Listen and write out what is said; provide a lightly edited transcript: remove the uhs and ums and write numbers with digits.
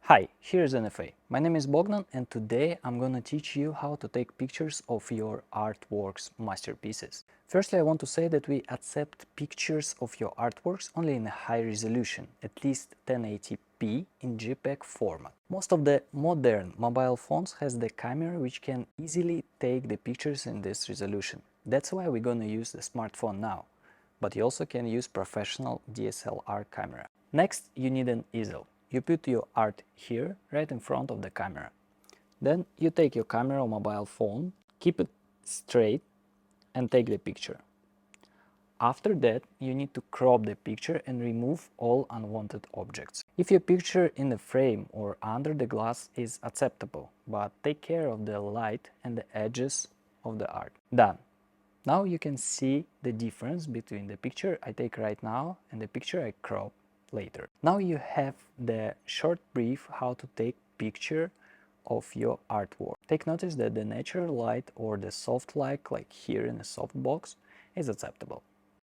Hi, here's NFA. My name is Bogdan and today I'm gonna teach you how to take pictures of your artworks masterpieces. Firstly, I want to say that we accept pictures of your artworks only in a high resolution, at least 1080p in JPEG format. Most of the modern mobile phones has the camera which can easily take the pictures in this resolution. That's why we're gonna use the smartphone now, but you also can use professional DSLR camera. Next, you need an easel. You put your art here, right in front of the camera. Then you take your camera or mobile phone, keep it straight and take the picture. After that, you need to crop the picture and remove all unwanted objects. If your picture in the frame or under the glass is acceptable, but take care of the light and the edges of the art. Done. Now you can see the difference between the picture I take right now and the picture I crop later. Now you have the short brief how to take picture of your artwork. Take notice that the natural light or the soft light, like here in a softbox, is acceptable.